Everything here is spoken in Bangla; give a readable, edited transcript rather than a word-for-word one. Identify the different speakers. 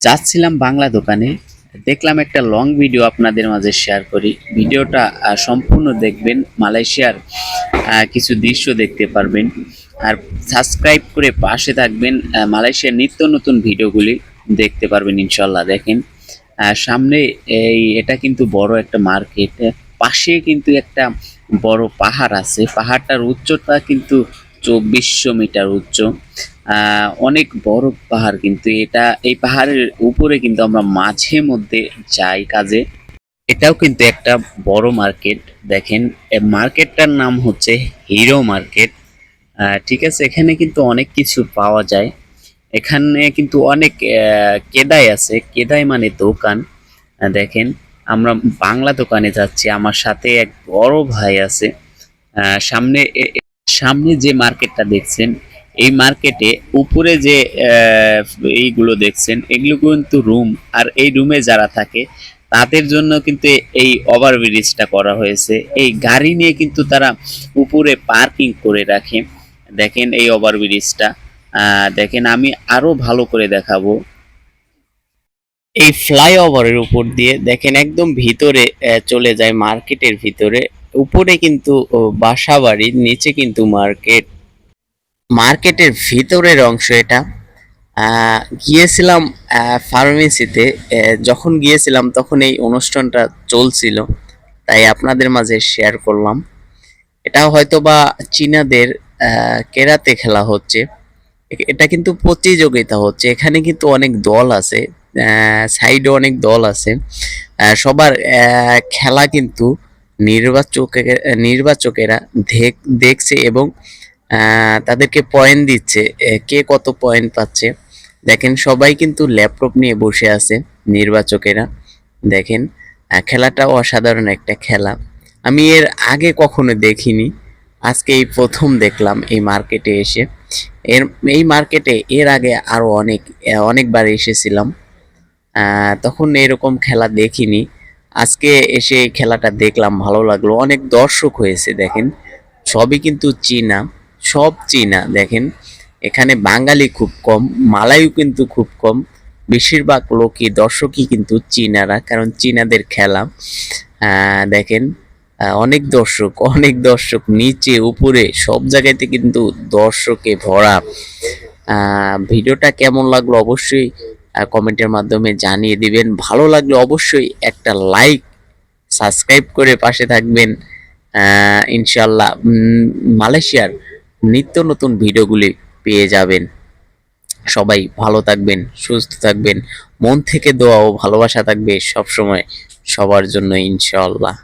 Speaker 1: যাচ্ছিলাম বাংলা দোকানে, দেখলাম একটা লং ভিডিও আপনাদের মাঝে শেয়ার করি। ভিডিওটা সম্পূর্ণ দেখবেন, মালয়েশিয়ার কিছু দৃশ্য দেখতে পারবেন। আর সাবস্ক্রাইব করে পাশে থাকবেন, মালয়েশিয়ার নিত্য নতুন ভিডিওগুলি দেখতে পারবেন ইনশাল্লাহ। দেখেন সামনে এটা কিন্তু বড় একটা মার্কেট, পাশে কিন্তু একটা বড় পাহাড় আছে। পাহাড়টার উচ্চতা কিন্তু 2400 মিটার উচ্চ। অনেক বড় পাহাড়, কিন্তু এই পাহাড়ের উপরে কিন্তু আমরা মাঝে মধ্যে যাই কাজে। এটাও কিন্তু একটা বড় মার্কেট। দেখেন মার্কেটটার নাম হচ্ছে হিরো মার্কেট। ঠিক আছে, এখানে কিন্তু অনেক কিছু পাওয়া যায়। এখানে কিন্তু অনেক কেদাই আছে। কেদাই মানে দোকান। দেখেন আমরা বাংলা দোকানে যাচ্ছি, আমার সাথে এক বড় ভাই আছে। সামনে সামনে যে মার্কেটটা দেখছেন, এই মার্কেটে উপরে যে এইগুলো দেখছেন, এগুলো কিন্তু রুম। আর এই রুমে যারা থাকে তাদের জন্য কিন্তু এই ওভারব্রিজটা করা হয়েছে। এই গাড়ি নিয়ে কিন্তু তারা উপরে পার্কিং করে রাখে। দেখেন এই ওভারব্রিজটা, দেখেন আমি আরো ভালো করে দেখাবো। এই ফ্লাইওভারের উপর দিয়ে দেখেন একদম ভিতরে চলে যায়, মার্কেটের ভিতরে। উপরে কিন্তু বাসা বাড়ি, নিচে কিন্তু মার্কেট। মার্কেটের ভিতরের অংশ এটা। গিয়েছিলাম ফার্মেসিতে। যখন গিয়েছিলাম তখন এই অনুষ্ঠানটা চলছিল, তাই আপনাদের মাঝে শেয়ার করলাম। এটা হয়তো বা চীনাদের কেরাতে খেলা হচ্ছে। এটা কিন্তু প্রতিযোগিতা হচ্ছে। এখানে কিন্তু অনেক দল আছে, সাইডে অনেক দল আছে। সবার খেলা কিন্তু নির্বাচকেরা দেখছে এবং তাদেরকে পয়েন্ট দিচ্ছে, কে কত পয়েন্ট পাচ্ছে। দেখেন সবাই কিন্তু ল্যাপটপ নিয়ে বসে আছে নির্বাচকেরা। দেখেন খেলাটা অসাধারণ একটা খেলা। আমি এর আগে কখনো দেখিনি, আজকে এই প্রথম দেখলাম এই মার্কেটে এসে। এর এই মার্কেটে এর আগে আরো অনেকবার এসেছিলাম, তখন এরকম খেলা দেখিনি। আজকে এসে এই খেলাটা দেখলাম, ভালো লাগলো। অনেক দর্শক হয়েছে দেখেন, সবই কিন্তু চীনা, সব চীনা। দেখেন এখানে বাঙালি খুব কম, মালাইও কিন্তু খুব কম। বেশিরভাগ লোকই দর্শকই কিন্তু চীনারা, কারণ চীনাদের খেলা। দেখেন অনেক দর্শক নিচে উপরে সব জায়গাতে কিন্তু দর্শকে ভরা। ভিডিওটা কেমন লাগলো অবশ্যই কমেন্টের মাধ্যমে জানিয়ে দিবেন। ভালো লাগলে অবশ্যই একটা লাইক, সাবস্ক্রাইব করে পাশে থাকবেন। ইনশাল্লাহ মালয়েশিয়ার নিত্য নতুন ভিডিওগুলি পেয়ে যাবেন। সবাই ভালো থাকবেন, সুস্থ থাকবেন। মন থেকে দোয়া ও ভালোবাসা থাকবে সব সময় সবার জন্য ইনশাআল্লাহ।